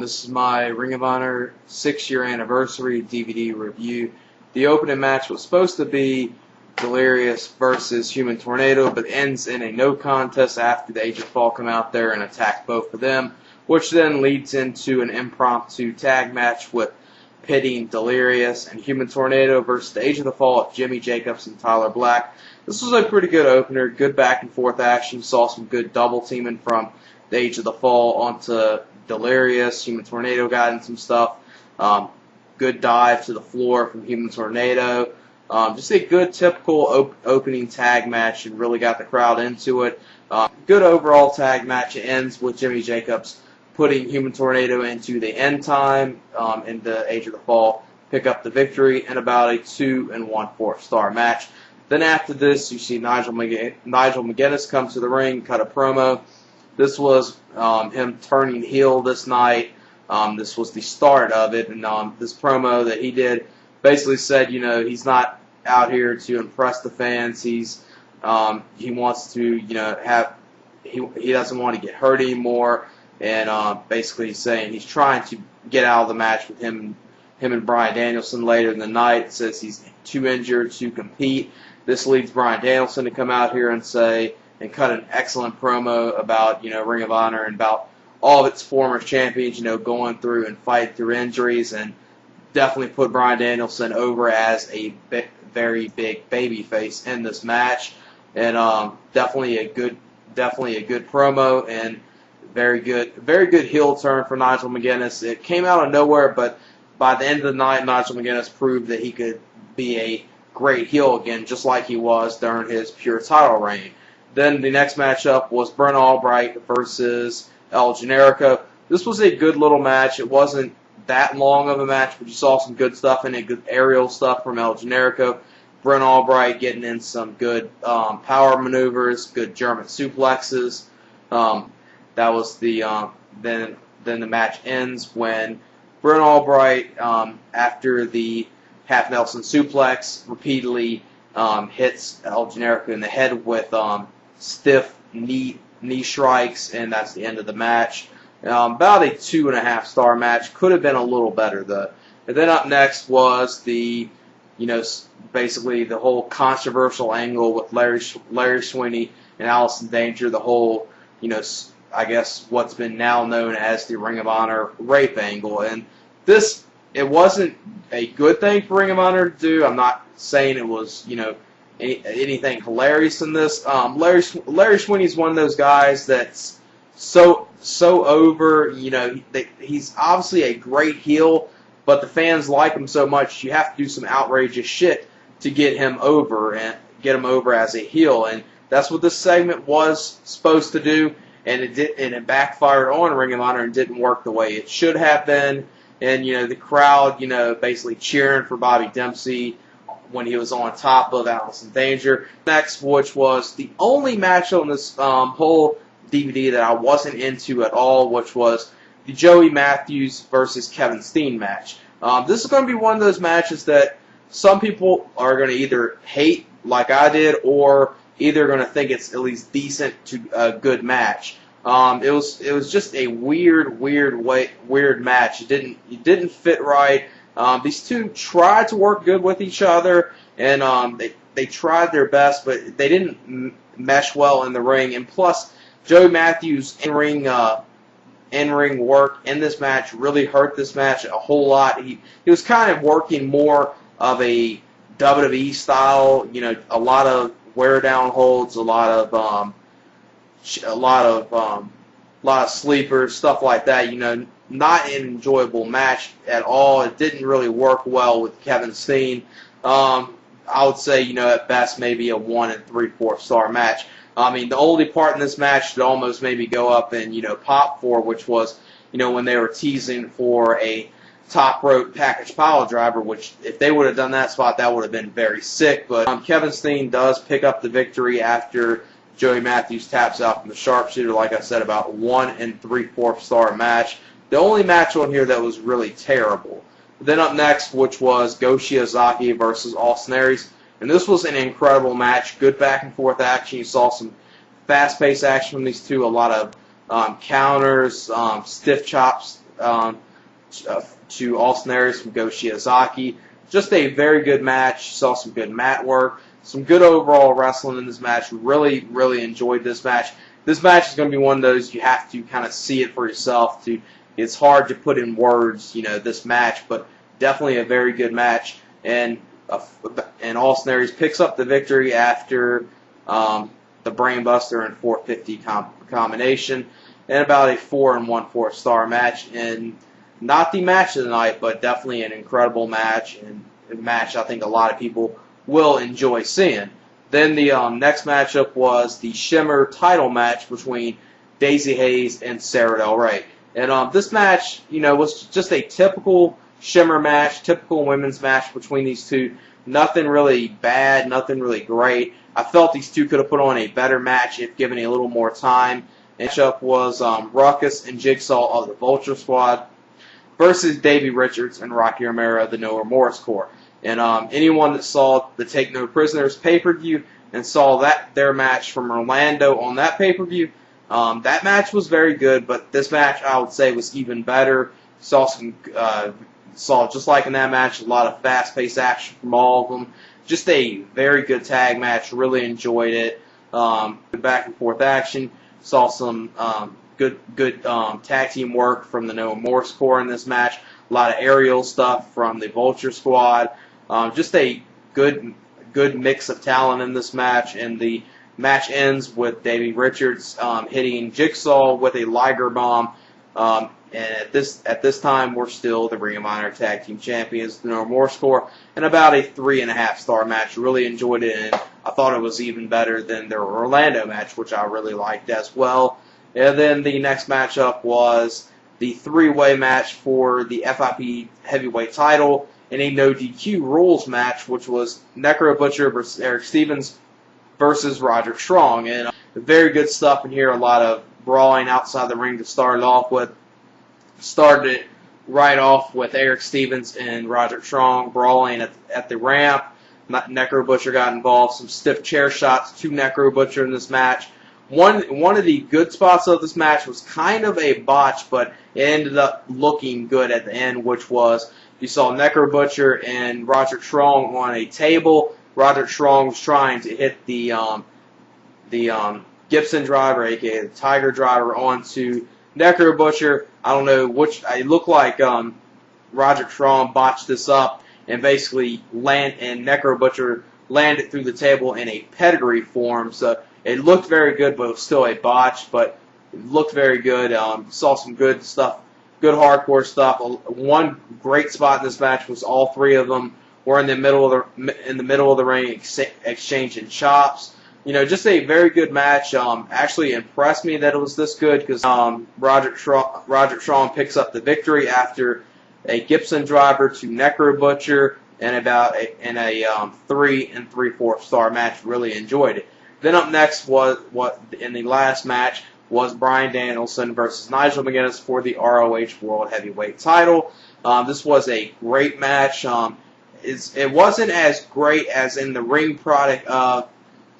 This is my Ring of Honor 6-year anniversary DVD review. The opening match was supposed to be Delirious versus Human Tornado, but ends in a no contest after the Age of Fall come out there and attack both of them, which then leads into an impromptu tag match with pitting Delirious and Human Tornado versus the Age of the Fall of Jimmy Jacobs and Tyler Black. This was a pretty good opener, good back and forth action. Saw some good double teaming from the Age of the Fall onto Delirious. Human Tornado got in some stuff. Good dive to the floor from Human Tornado. Just a good typical opening tag match and really got the crowd into it. Good overall tag match. It ends with Jimmy Jacobs putting Human Tornado into the end time in the Age of the Fall, pick up the victory in about a 2 1/4 star match. Then after this, you see Nigel McGuinness come to the ring, cut a promo. This was him turning heel this night. This was the start of it, and this promo that he did basically said, you know, he's not out here to impress the fans. He wants to, you know, he doesn't want to get hurt anymore, and basically saying he's trying to get out of the match with him and Bryan Danielson later in the night. It says he's too injured to compete. This leads Bryan Danielson to come out here and cut an excellent promo about, you know, Ring of Honor and about all of its former champions, you know, going through and fighting through injuries, and definitely put Bryan Danielson over as a very big baby face in this match, and definitely a good promo and very good heel turn for Nigel McGuinness. It came out of nowhere, but by the end of the night, Nigel McGuinness proved that he could be a great heel again, just like he was during his pure title reign. Then the next matchup was Brent Albright versus El Generico. This was a good little match. It wasn't that long of a match, but you saw some good stuff in it, good aerial stuff from El Generico. Brent Albright getting in some good power maneuvers, good German suplexes. That was the then the match ends when Brent Albright, after the half Nelson suplex, repeatedly hits El Generico in the head with stiff knee strikes, and that's the end of the match. About a 2 1/2 star match. Could have been a little better though. And then up next was the, you know, basically the whole controversial angle with Larry Sweeney and Alice in Danger. The whole, you know, I guess what's been now known as the Ring of Honor rape angle. And this, it wasn't a good thing for Ring of Honor to do. I'm not saying it was, you know, anything hilarious in this. Larry Sweeney's one of those guys that's so over. You know, he's obviously a great heel, but the fans like him so much you have to do some outrageous shit to get him over and get him over as a heel, and that's what this segment was supposed to do. And it backfired on Ring of Honor and didn't work the way it should have been. And, you know, the crowd, you know, basically cheering for Bobby Dempsey when he was on top of Alice in Danger. Next, which was the only match on this whole DVD that I wasn't into at all, which was the Joey Matthews versus Kevin Steen match. This is going to be one of those matches that some people are going to either hate, like I did, or either going to think it's at least decent to a good match. It was just a weird match. It didn't fit right. These two tried to work good with each other, and they tried their best, but they didn't mesh well in the ring. And plus, Joey Matthews' in-ring work in this match really hurt this match a whole lot. He was kind of working more of a WWE style, you know, a lot of wear down holds, a lot of sleepers, stuff like that. You know, not an enjoyable match at all. It didn't really work well with Kevin Steen. I would say, you know, at best maybe a 1 3/4 star match. I mean, the only part in this match that almost made me go up and, you know, pop for, which was, you know, when they were teasing for a top rope package pile driver, which if they would have done that spot, that would have been very sick. But Kevin Steen does pick up the victory after Joey Matthews taps out from the sharpshooter. Like I said, about 1 3/4 star match. The only match on here that was really terrible. Then up next, which was Go Shiozaki versus Austin Aries. And this was an incredible match. Good back and forth action. You saw some fast-paced action from these two. A lot of counters, stiff chops, to Austin Aries from Go Shiozaki. Just a very good match. Saw some good mat work, some good overall wrestling in this match. Really, really enjoyed this match. This match is going to be one of those you have to kind of see it for yourself. It's hard to put in words, this match, but definitely a very good match. And Austin Aries picks up the victory after the Brainbuster and 450 combination, and about a 4 1/4 star match. And not the match of the night, but definitely an incredible match, and a match I think a lot of people will enjoy seeing. Then the next matchup was the Shimmer title match between Daizee Haze and Sara Del Rey. And this match, was just a typical Shimmer match, typical women's match between these two. Nothing really bad, nothing really great. I felt these two could have put on a better match if given a little more time. The matchup was Ruckus and Jigsaw of the Vulture Squad versus Davey Richards and Rocky Romero of the No Remorse Corps. And anyone that saw the Take No Prisoners pay-per-view and saw their match from Orlando on that pay-per-view, that match was very good, but this match I would say was even better. Saw just like in that match, a lot of fast-paced action from all of them. Just a very good tag match. Really enjoyed it. Back and forth action. Saw some good tag team work from the No Remorse Corps in this match. A lot of aerial stuff from the Vulture Squad. Just a good mix of talent in this match, and the match ends with Davey Richards hitting Jigsaw with a Liger Bomb. And at this time, we're still the Ring of Honor Tag Team Champions, the No Remorse Corps, and about a 3.5 star match. Really enjoyed it, and I thought it was even better than their Orlando match, which I really liked as well. And then the next matchup was the three-way match for the FIP Heavyweight title in a no DQ rules match, which was Necro Butcher versus Erick Stevens versus Roderick Strong. And very good stuff in here. A lot of brawling outside the ring to start it off with. Started it right off with Erick Stevens and Roderick Strong brawling at the ramp. Necro Butcher got involved. Some stiff chair shots to Necro Butcher in this match. One of the good spots of this match was kind of a botch, but it ended up looking good at the end, which was you saw Necro Butcher and Roderick Strong on a table. Roderick Strong was trying to hit the Gibson driver, aka the Tiger driver, onto Necro Butcher. I don't know which. It looked like Roderick Strong botched this up and basically and Necro Butcher landed through the table in a pedigree form. So it looked very good, but it was still a botch. But it looked very good. Saw some good stuff, good hardcore stuff. One great spot in this match was all three of them were in the middle of the ring exchanging chops. Just a very good match. Actually impressed me that it was this good because Roderick Strong picks up the victory after a Gibson driver to Necro Butcher and in a 3 3/4 star match. Really enjoyed it. Then up next was in the last match was Bryan Danielson versus Nigel McGuinness for the ROH World Heavyweight title. This was a great match. It wasn't as great as in the ring product of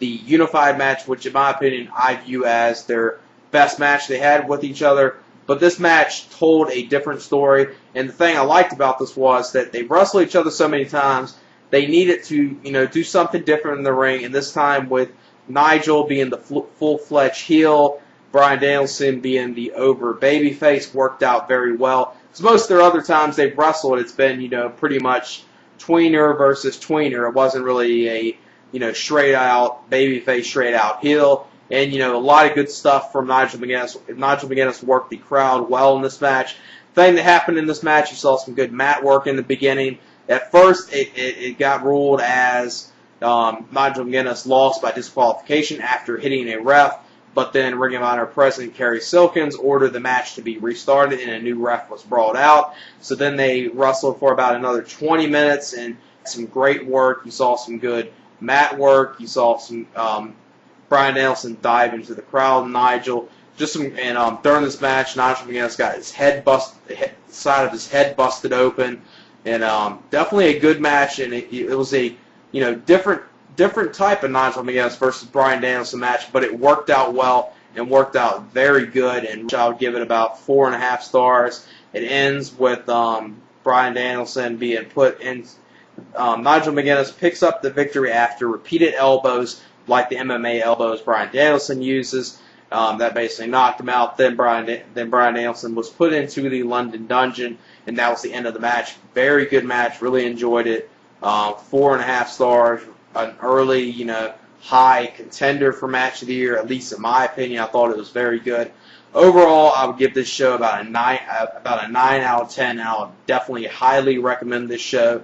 the unified match, which in my opinion I view as their best match they had with each other. But this match told a different story, and the thing I liked about this was that they wrestled each other so many times, they needed to do something different in the ring, and this time with Nigel being the full-fledged heel, Bryan Danielson being the over babyface, worked out very well. Because most of their other times they've wrestled, it's been pretty much tweener versus tweener. It wasn't really a straight out babyface, straight out heel. And, a lot of good stuff from Nigel McGuinness. Nigel McGuinness worked the crowd well in this match. Thing that happened in this match, you saw some good mat work in the beginning. At first, it got ruled as Nigel McGuinness lost by disqualification after hitting a ref. But then Ring of Honor President Kerry Silkins ordered the match to be restarted and a new ref was brought out. So then they wrestled for about another 20 minutes and some great work. You saw some good mat work. You saw some Bryan Danielson dive into the crowd. Nigel during this match, Nigel McGuinness got his side of his head busted open, and definitely a good match. And it was a different type of Nigel McGuinness versus Bryan Danielson match, but it worked out well and worked out very good. And I would give it about 4.5 stars. It ends with Bryan Danielson being put in. Nigel McGuinness picks up the victory after repeated elbows, like the MMA elbows Bryan Danielson uses. That basically knocked him out. Then Bryan Danielson was put into the London Dungeon, and that was the end of the match. Very good match. Really enjoyed it. 4.5 stars. An early, high contender for match of the year, at least in my opinion. I thought it was very good. Overall, I would give this show about a 9 out of 10. And I would definitely highly recommend this show.